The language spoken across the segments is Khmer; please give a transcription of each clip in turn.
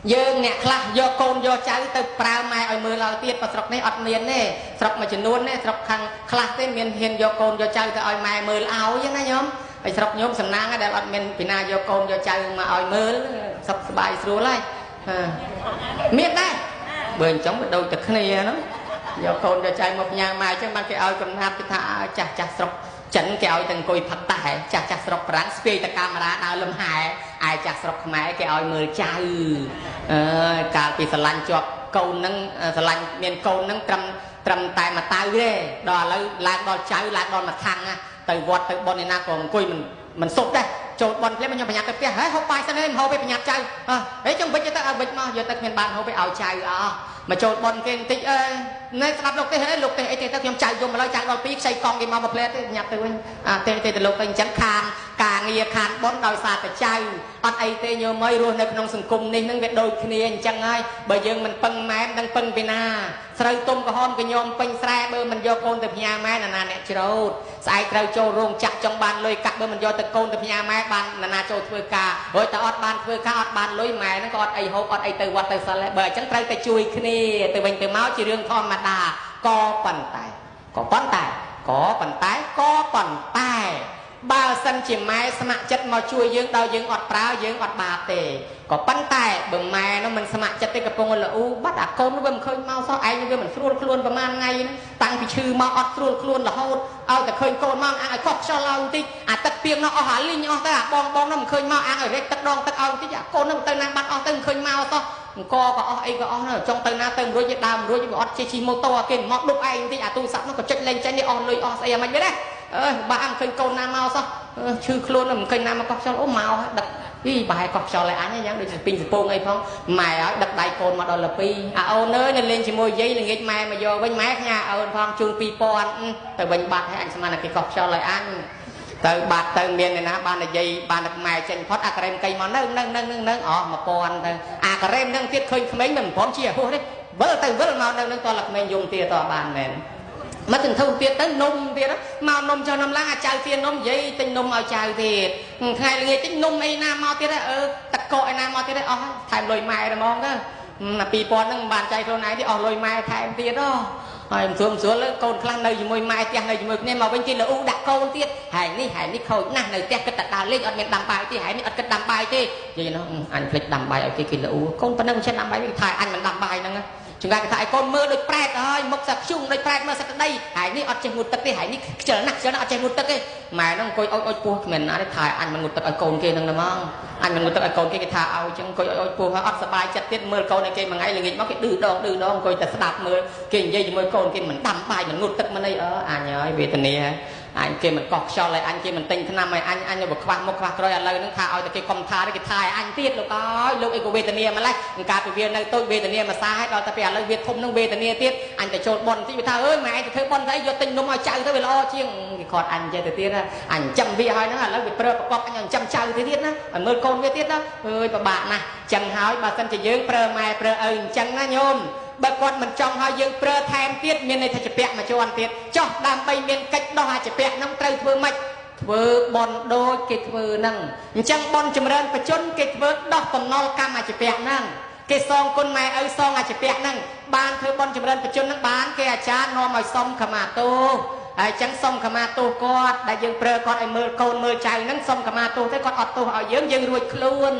dương nè khla do con do cháu từ prao mai ở mưa lao tiết và sọc này ọt miền nè sọc mà chừng nuôn nè sọc khăn khla tên miền hiền do con do cháu từ ở mai mưa áo chứ nè nhóm phải sọc nhóm sầm nang ở ọt miền pina do con do cháu mà ở mưa sọc bài sưu lại miệt đây bền chống đôi tật này nó do con do cháu một nhà mai chứ mang cái ơi còn hạt cái thà chặt chặt sọc chỉnh cái ơi từng cùi phật tài chặt chặt sọc rắn spray ta camera đào lâm hại ai chặt sọc mẹ cái ơi mưa cháu cả bị sờ lạnh cho câu nâng sờ lạnh miền câu nâng trầm tại mà tao ghê đò lấy lạc đò cháu lạc đò mà thằng từ vọt từ bọn này na còn cùi mình sụp đây trộn bọn thế mà nhau phải nhặt cái kia hết không bay sang đây hô phải nhặt cháu đấy trong vịt cho ta vịt mà giờ ta miền bàn hô phải ảo cháu mà trộn bọn kia tích nên làm lục cái hết lục cái ấy ta nhom cháu dùng mà lấy cháu đòi pít xây con cái mau một lết nhặt từ từ lục cái chắn khan cả nghe khan bọn đòi xả cái cháu ọt ấy tê nhớ mấy luônในក្នុងសង្គមនេះនឹងវាដូចគ្នាអញ្ចឹងហើយបើយើងមិនពឹងម៉ែនឹងពឹងពីណាស្រូវទុំក្រហមក៏ញោមពេញស្រែបើមិនយកកូនទៅផ្ញើម៉ែណាអ្នកច្រូតស្អែកត្រូវចូលរោងចក្រចង់បានលុយកាក់បើមិនយកទៅកូនទៅផ្ញើម៉ែបានណាចូលធ្វើការរួចតែអត់បានធ្វើការអត់បានលុយម៉ែនឹងក៏អត់អីហូបអត់អីទៅវត្តទៅសិលបើអញ្ចឹងត្រូវតែជួយគ្នាទៅវិញទៅមកជារឿងធម្មតាក៏ប៉ុន្តែបើសិនជាម៉ែស្ម័គ្រចិត្តមកជួយយើងដល់យើងអត់ប្រើយើងអត់បាបទេក៏ប៉ុន្តែបើម៉ែនោះមិនស្ម័គ្រចិត្តទេកំពុងលូបាត់អាកូននោះវាមិនឃើញមកសោះឯងវាមិនស្រួលខ្លួនប្រហែលថ្ងៃតាំងពីឈឺមកអត់ស្រួលខ្លួនរហូតឲ្យតែឃើញកូនមកអាងឲ្យកោះខ្យល់ឡើងបន្តិចអាទឹកពីងនោះអស់អាលីងអស់ទៅអាបងនោះមិនឃើញមកអាងឲ្យរែកទឹកដងទឹកឲ្យបន្តិចអាកូននោះទៅណាបាត់អស់ទៅមិនឃើញមកសោះអង្គក៏អស់អីក៏អស់ចង់ទៅណាទៅរួចទៅដើមរួចវាអត់ជិះម៉ូតូគេមកដុបឯងបន្តិចអាទូរស័ព្ទនោះក៏ចុចលេងចេញនេះអស់លុយអស់ស្អីអាមិនវិញណាបើអញឃើញកូនណាមកសោះឈឺខ្លួនមិនឃើញណាមកកោះខ្យល់អូមកដឹកបែរកោះខ្យល់ឲ្យអញយ៉ាងដូចពីសពងអីផងម៉ែឲ្យដឹកដៃកូនមកដល់លើពីអាអូនអើយនៅលេងជាមួយយាយល្ងាចម៉ែមកយកវិញម៉ែផ្ញើអូនផងជូន 2000 ទៅវិញបាត់ឲ្យអញស្មានតែគេកោះខ្យល់ឲ្យអញទៅបាត់ទៅមានអ្នកណាបាននិយាយបានតែម៉ែចេញផុតអាការ៉េមកៃមកនៅអស់ 1000 ទៅអាការ៉េនឹងទៀតឃើញក្មេងមិនព្រមជាហួសទេវិលទៅវិលមកនឹងតលក្មេងយំទៀតតបានមែនមកទិញធូបទៀតទៅនំទៀតមកនំចុះនំឡើងអាចៅទៀតនំយាយទិញនំឲ្យចៅទៀតថ្ងៃល្ងាចទិញនំអីណាមកទៀតទឹកកកអីណាមកទៀតអស់ថែមលុយម៉ែហ្មងទៅ2000ហ្នឹងមិនបានចៃខ្លួនឯងទេអស់លុយម៉ែថែមទៀតហើយមិនស្រួលកូនខ្លះនៅជាមួយម៉ែផ្ទះនៅជាមួយគ្នាមកវិញគេលូដាក់កូនទៀតហើយនេះខូចណាស់នៅផ្ទះគិតតែដើរលេងអត់មានដាំបាយទេហើយនេះអត់គិតដាំបាយទេនិយាយនោះអញភ្លេចដាំបាយឲ្យគេលូកូនប៉ុណ្ណឹងមិនចេះដាំបាយទេថាអញមិនដាំបាយហ្នឹងចង្កាគេថាឲ្យកូនមើលដូចប្រែតហើយមុខសាក់ជុងដូចប្រែតមើលសាក់ក្តីហើយនេះអត់ចេះងូតទឹកទេហើយនេះខ្ជិលណាស់អត់ចេះងូតទឹកទេម៉ែហ្នឹងអង្គុយអុចពោះគ្មានណាទេថាអញមិនងូតទឹកឲ្យកូនគេហ្នឹងហ្មងអញមិនងូតទឹកឲ្យកូនគេថាឲ្យចឹងអង្គុយអុចពោះហើយអត់សប្បាយចិត្តទៀតមើលកូនឲ្យគេមួយថ្ងៃល្ងាចមកគេឌឺដងអង្គុយតែស្ដាប់មើលគេនិយាយជាមួយកូនគេមិនដាំបាយមិនងូតទឹកមិនអីអញហើយវេទនាអញគេមិនកោះខ្យល់ឲ្យអញគេមិនទិញថ្នាំឲ្យអញទៅខ្វះមុខខ្វះក្រោយឥឡូវហ្នឹងថាឲ្យតែគេកុំថាទេគេថាឲ្យអញទៀតលោកអើយលោកអីក៏វេទនាម្ល៉េះកាលពីវានៅតូចវេទនាមួយសាហើយដល់តែពេលឥឡូវវាធំហ្នឹងវេទនាទៀតអញទៅចូលប៉ុនតិចវាថាអើយម៉ែឯងទៅធ្វើប៉ុនទៅយកទិញនំឲ្យចៅទៅវាល្អជាងគេខាត់អញចេះទៅទៀតអញចាំវាហើយហ្នឹងឥឡូវវាប្រើប្រកបអញចាំចៅទៅទៀតណាឲ្យមើលកូនវាទៀតណាអើយពិបាកណាស់ចឹងហើយបើសិនជាយើងប្រើម៉ែប្រើឪអញ្ចឹងណាញោមបើគាត់មិនចង់ឲ្យយើងប្រើថែមទៀតមានន័យថាចពាក់មួយជាន់ទៀតចោះដើម្បីមានកិច្ចដោះអាចពាក់ហ្នឹងត្រូវធ្វើម៉េចធ្វើបន់ដូចគេធ្វើហ្នឹងអញ្ចឹងបន់ចម្រើនបជនគេធ្វើដោះបំណុលកម្មអាចពាក់ហ្នឹងគេសងគុណម៉ែឪសងអាចពាក់ហ្នឹងបានធ្វើបន់ចម្រើនបជនហ្នឹងបានគេអាចារ្យនាំឲ្យសុំខមាទោសហើយចឹងសុំខមាទោសគាត់ដែលយើងប្រើគាត់ឲ្យមើលកូនមើលចៅហ្នឹងសុំខមាទោសទៅគាត់អត់ទោសឲ្យយើងរួចខ្លួន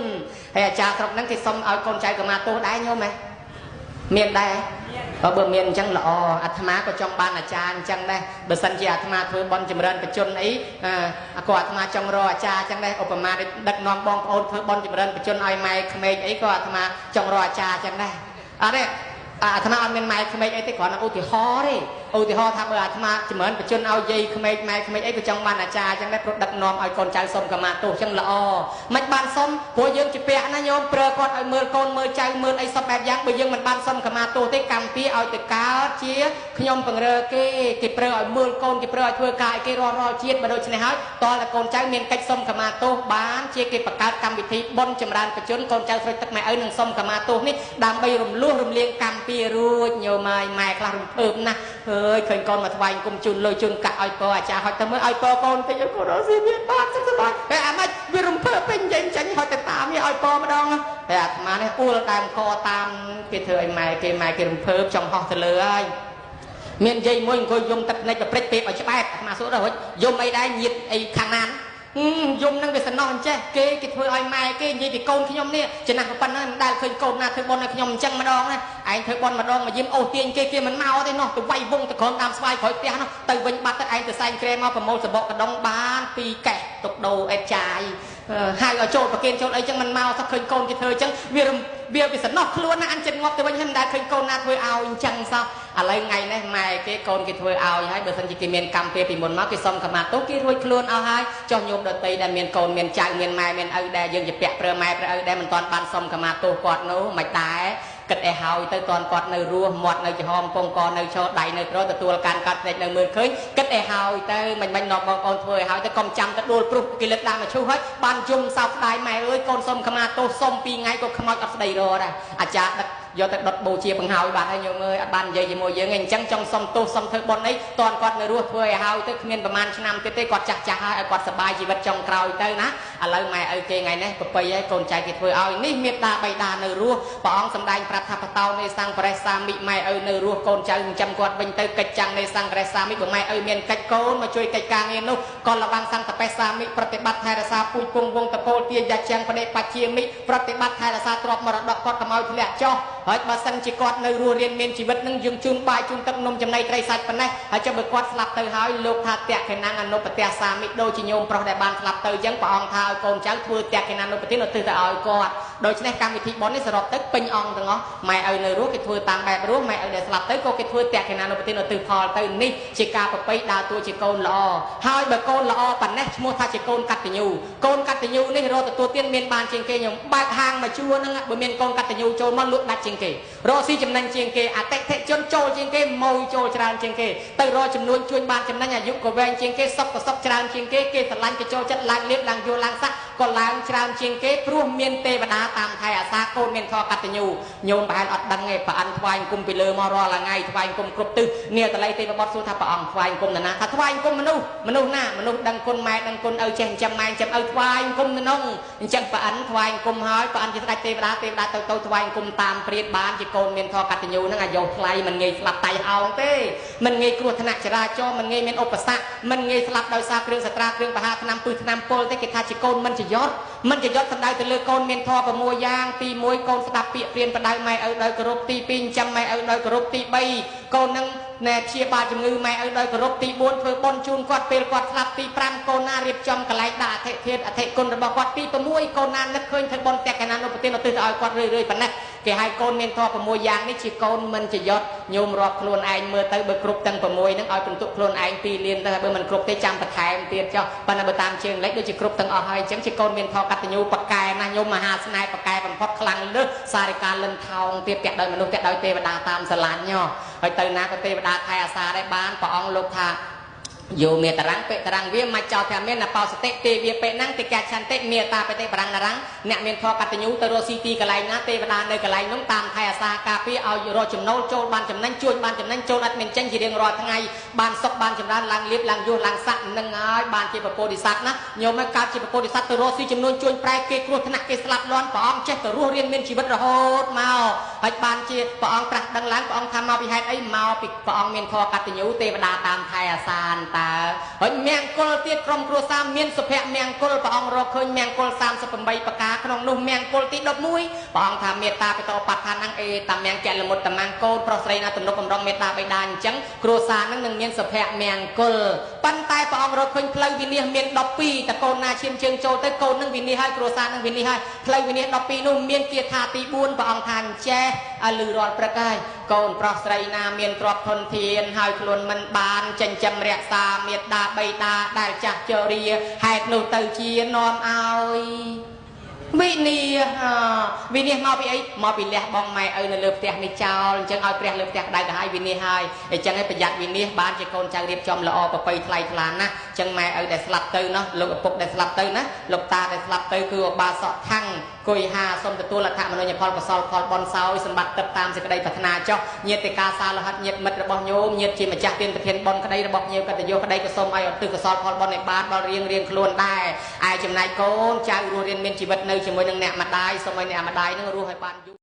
ហើយអាចារ្យស្រុកហ្នឹងគេសុំឲ្យកូនចៅខមាទោសដែរញោមហ៎មានដែរបើមានអញ្ចឹងល្អអាត្មាក៏ចង់បានអាចារ្យអញ្ចឹងដែរបើសិនជាអាត្មាធ្វើបន់ចម្រើនបជនអីក៏អាត្មាចង់រកអាចារ្យអញ្ចឹងដែរឧបមាដឹកនាំបងប្អូនធ្វើបន់ចម្រើនបជនឲ្យម៉ែក្មេកអីក៏អាត្មាចង់រកអាចារ្យអញ្ចឹងដែរអត់ទេអាត្មាអត់មានម៉ែក្មេកអីទេគ្រាន់តែឧទាហរណ៍ទេឧទាហរណ៍ថាបើអាត្មាចម្រើនបជនឲ្យយាយក្មេកម៉ែក្មេកអីក៏ចង់បានអាចារ្យអញ្ចឹងដែរព្រោះដឹកនាំឲ្យកូនចៅសុំកម្មាទោសអញ្ចឹងល្អមិនបានសុំព្រោះយើងជាពាក់ណាញោមប្រើគាត់ឲ្យមើលកូនមើលចៅមើលអីសពបែបយ៉ាងបើយើងមិនបានសុំកម្មាទោសទេកម្មពីឲ្យទៅកើតជាខ្ញុំពង្រើគេប្រើឲ្យមើលកូនគេប្រើឲ្យធ្វើការឲ្យគេរាល់ជាតិបើដូច្នេះហើយតើកូនចៅមានកិច្ចសុំកម្មាទោសបានជាគេបង្កើតកម្មវិធីបុណ្យចម្រើនបជនកូនចៅស្រេចទឹកម៉ែឪនឹងសុំកម្មាទោសនេះដើម្បីរំលោះរំលាងកម្មពីរួចញោមម៉ែខ្លះរំភើបណាស់ឃើញកូនមកថ្វាយគុំជូនលុយជូនកាក់ឲ្យពរអាចារ្យហត់ទៅមើលឲ្យពរកូនតិចកូនរស់ស៊ីមានបានសុខសប្បាយតែអាម៉េចវារំភើ ពេញចេញហត់ទៅតាមវាឲ្យពម្ដងតែអាត្មានេះអួលដើមកតាមគេធ្វើឲ្យម៉ែគេរំភើបចង់ហោះទៅលើហើយមានយាយមួយអង្គុយយំទឹកភ្នែកប្រព្រឹត្តពេកឲ្យច្បាប់អាត្មាសួរដល់យំអីដែរញៀតអីខាងណាយំនឹងវាសំណោះអញ្ចេះគេធ្វើឲ្យម៉ែគេនិយាយពីកូនខ្ញុំនេះចំណាស់ប៉ុណ្ណឹងមិនដែលឃើញកូនណាធ្វើបុណ្យឲ្យខ្ញុំអញ្ចឹងម្ដងណាឯងធ្វើបុណ្យម្ដងមកយាមអូសទាញគេមិនមកទេនោះទៅវាយវងទៅក្រោមតាមស្វាយក្រោយផ្ទះនោះទៅវិញបាត់ទៅឯងទៅសែងក្រែមកប្រមូលសបកកដងបានពីកេះទុកដោអេតចាយហៅឲ្យចូលប្រគិនចូលអីចឹងមិនមកទៅឃើញកូនគេធ្វើអញ្ចឹងវាសំណោះខ្លួនណាអញចិត្តងាប់ទៅវិញហើយមិនដែលឃើញកូនណាធ្វើឲ្យអញ្ចឹងសោះឥឡូវថ្ងៃនេះម៉ែគេកូនគេធ្វើឲ្យហើយបើសិនជាគេមានកម្មពេលពីមុនមកគេសុំខមាទោសគេរួចខ្លួនអស់ហើយចុះញោមដតីដែលមានកូនមានចៅមានម៉ែមានឪដែលយើងជាពាក់ប្រើម៉ែប្រើឪដែលមិនទាន់បានសុំខមាទោសគាត់នោះមិនដែរគិតឲ្យហើយទៅតន់គាត់នៅរស់មាត់នៅចំហកំពង់កនៅឈរដៃនៅក្រទទួលការកាត់ភ្នែកនៅមើលឃើញគិតឲ្យហើយទៅមិននាំបងប្អូនធ្វើឲ្យហើយទៅកុំចាំទៅដួលព្រុសគេលើកដាក់មកឈូសហើយបានយំសោកស្ដាយម៉ែអើយកូនសុំខមាទោសសុំ2ថ្ងៃក៏ខ្មោចអត់ស្ដីរដែរអាចារ្យដឹកយកទៅដុតបូជាបង្ហើយបាទហើយញោមអើយអត់បាននិយាយជាមួយយើងឯងអញ្ចឹងចង់សុំទោសសុំធ្វើបុណ្យអីតន់គាត់នៅរស់ធ្វើឲ្យហើយទៅគ្មានប្រហែលឆ្នាំទៀតទេគាត់ចាស់ហើយឲ្យគាត់សុបាយជីវិតចុងក្រោយទៅណាឥឡូវម៉ែឪគេថ្ងៃនេះប្រពៃឲ្យកូនចៅគេធ្វើឲ្យនេះមេត្តាបៃតានៅរស់ព្រះអង្គសម្ដែងប្រាប់ថាបតោនៃសង្ឃបរិសាមិម៉ែឪនៅរស់កូនចៅចិញ្ចឹមគាត់វិញទៅកិច្ចចាំងនៃសង្ឃបរិសាមិបើម៉ែឪមានកិច្ចកូនមកជួយកិច្ចការងារនោះក៏លបាំងសង្ឃតបេសាមិប្រតិបត្តិថែរក្សាពូជពងវងតកូលទាយ៉ាចាំងបដិបត្តិជាមិប្រតិបត្តិថែរក្សាទ្រព្យមរតកគាត់កុំឲ្យធ្លាក់ចុះហើយបើសិនជាគាត់នៅរស់រៀនមានជីវិតនឹងយើងជូនបាយជូនទឹកនំចំណីត្រីសាច់ប៉ុណ្ណេះហើយចាំបើគាត់ស្លាប់ទៅហើយលោកថាតេខេណាងអនុបទៈសាមិដូចជាញោមប្រុសដែលបានស្លាប់ទៅអញ្ចឹងព្រះអង្គថាឲ្យកូនចៅធ្វើតេខេណានុបទិនៅទិសទៅឲ្យគាត់ដូច្នេះកម្មវិធីបុណ្យនេះសរុបទៅពេញអង្គទាំងអស់ម៉ែឪនៅរស់គេធ្វើតាមបែបរស់ម៉ែឪដែលស្លាប់ទៅក៏គេធ្វើតេខេណានុបទិនៅទិសផលទៅនេះជាការប្រពៃដើរតួជាកូនល្អហើយបើកូនល្អប៉ុណ្ណេះឈ្មោះថាជាកូនកតញ្ញូកូនកតញ្ញូនេះរកទទួលទានមានបានជាងគេញោមបើកហាងមកជួរហ្នឹងបើមានកូនកតញ្ញូចូលមកលក់ដាច់ជាងគេរកស៊ីចំណេញជាងគេអតិថិជនចូលជាងគេម៉ួយចូលច្រើនជាងគេទៅរកចំនួនជួញបានចំណេញអាយុក៏វែងជាងគេសុខក៏សុខច្រើនជាងគេគេស្រឡាញ់គេចូលចិត្តឡើងលៀបឡើងយល់ឡើងស័ក្តិក៏ឡើងច្រើនជាងគេព្រោះមានទេវតាតាមថែអាសាកូនមានធម៌កតញ្ញូញោមប្រហែលអត់ដឹងទេប្រអិនថ្វាយអង្គមពីលើមករាល់ថ្ងៃថ្វាយអង្គមគ្រប់ទិសនាតល័យទេវបុត្រសួរថាព្រះអង្គថ្វាយអង្គមណាថាថ្វាយអង្គមមនុស្សណាមនុស្សដឹងគុណម៉ែដឹងគុណឪចេះចិញ្ចឹមម៉ែចិញ្ចឹមឪថ្វាយអង្គមទៅនោះអញ្ចឹងប្រអិនថ្វាយអង្គមហើយប្រអិនជាស្ដេចទេវតាទៅថ្វាយអង្គមតាមព្រាតបានជាកូនមានធម៌កតញ្ញូហ្នឹងអាយុថ្លៃមិនងាយស្លាប់តៃហោងទេមិនងាយគ្រោះថ្នាក់ចរាចរណ៍មិនងាយមានឧបសគ្គមិនងាយស្លាប់ដោយសារគ្រឿងសត្រាគ្រឿងបហាថ្នាំពឹសថ្នាំពុលទេគេថាជាកូនមិនចយត់សំដៅទៅលើកូនមានធម៌6យ៉ាងទី1កូនស្ដាប់ពាក្យព្រានបដៅម៉ែឪដោយគោរពទី2ចិញ្ចឹមម៉ែឪដោយគោរពទី3កូននឹងណែព្យាបាលជំងឺម៉ែឪដោយគោរពទី4ធ្វើបុណ្យជូនគាត់ពេលគាត់ស្លាប់ទី5កូនណារៀបចំកន្លែងដាក់អធិធាតុអធិគុណរបស់គាត់ទី6កូនណានឹកឃើញធ្វើបុណ្យតេកណានុបទានឧទ្ទិសទៅឲ្យគាត់រឿយប៉ុណ្ណេះគេឲ្យកូនមានធម៌6យ៉ាងនេះជាកូនមិនចយត់ញោមរាប់ខ្លួនឯងមើលទៅបើគ្រប់ទាំង6ហ្នឹងឲ្យបន្ទុកខ្លួនឯង2លានទៅបើមិនគ្រប់ទេចាំបន្ថែមទៀតចុះប៉ុន្តែបើតាមជើងលេខដូចជាគ្រប់ទាំងអស់ហើយអញ្ចឹងជាកូនមានធម៌កតញ្ញូបកែណាញោមមហាស្នេហ៍បកែបំផុតខ្លាំងលើសសារិកាលិនថោងទៀតពាក់ដោយមនុស្សពាក់ដោយទេវតាតាមស្រឡាញ់ញោហើយទៅណាក៏ទេវតាថែអាសាដែរបានព្រះអង្គលោកថាយោមេតរាំងពេតរាំងវាមកចោលថាមានណបោសតិទេវាពេណាំងតិកាឆន្តិមេតាបតិបរាំងរាំងអ្នកមានធម៌កតញ្ញូទៅរកស៊ីទីកន្លែងណាទេវតានៅកន្លែងនោះតាមថែអាសាការពារឲ្យរកចំណូលចូលបានចំណេញជួយបានចំណេញចូលអត់មានចេញជារៀងរាល់ថ្ងៃបានសុខបានចម្រើនឡើងលៀបឡើងយោឡើងស័កនឹងហើយបានជាពុទ្ធិស័ក្តិណាញោមមកកើតជាពុទ្ធិស័ក្តិទៅរកស៊ីចំនួនជួយប្រែគេគ្រោះថ្នាក់គេស្លាប់លាន់ព្រះអង្គចេះទៅរស់រៀនមានជីវិតរហូតមកហើយបានជាព្រះអង្គត្រាស់ដឹងឡើងព្រះអង្គថាមកពីហេតុអីមកពីព្រះអង្គមានធម៌កតញ្ញូទេវតាតាមថែអាសានតើហើយមង្គលទៀតក្រុមគ្រួសារមានសុភមង្គលព្រះអង្គរកឃើញមង្គល38ប្រការក្នុងនោះមង្គលទី11ព្រះអង្គថាមេត្តាបតោបដ្ឋានអង្គអេតាមង្គលមុតតមង្គលប្រុសស្រីណាទំនុកបំរុងមេត្តាបិតាអញ្ចឹងគ្រួសារនឹងនឹងមានសុភមង្គលប៉ុន្តែព្រះអង្គរកឃើញផ្លូវវិនិច្ឆ័យមាន12តកូនណាឈានជើងចូលទៅកូននឹងវិនិច្ឆ័យហើយគ្រួសារនឹងវិនិច្ឆ័យហើយផ្លូវវិនិច្ឆ័យ12នោះមានគាថាទី4ព្រះអង្គថាអញ្ចេះឲ្យលឺរាល់ព្រឹកហើយកូនប្រុសស្រីណាមានទ្រព្យធនធានហើយខ្លួនមិនបានចិញ្ចឹមរក្សាមេត្តាបិតាដែលចាស់ជរាហេតុនោះទៅជានាំឲ្យវិនិច្ឆ័យមកពីអីមកពីលះបងម៉ែឪនៅលើផ្ទះនេះចោលអញ្ចឹងឲ្យព្រះលើផ្ទះក្តៅទៅឲ្យវិនិច្ឆ័យហើយអញ្ចឹងឲ្យប្រយ័ត្នវិនិច្ឆ័យបានជាកូនចៅរៀបចំល្អប្រពៃថ្លៃថ្លាណាស់អញ្ចឹងម៉ែឪដែលស្លាប់ទៅនោះលោកឪពុកដែលស្លាប់ទៅណាលោកតាដែលស្លាប់ទៅគឺឧបាសកថាំង គុយហាសូមទទួលអត្ថមនោញផលកុសលផលបនសោយសម្បត្តិទឹកតាមសេចក្តីប្រាថ្នាចុះញាតិកាសាលហិតញាតិមិត្តរបស់ញោមញាតិជាម្ចាស់ទានប្រធានបនក្តីរបស់ញោមកតញ្ញូក្តីក៏សូមឲ្យឧទ្ទិសកុសលផលបនឲ្យបានដល់រៀងខ្លួនដែរឯចំណែកកូនចៅរស់រៀនមានជីវិតនៅជាមួយនឹងអ្នកម្ដាយសូមឲ្យអ្នកម្ដាយនឹងរស់ឲ្យបានយូរ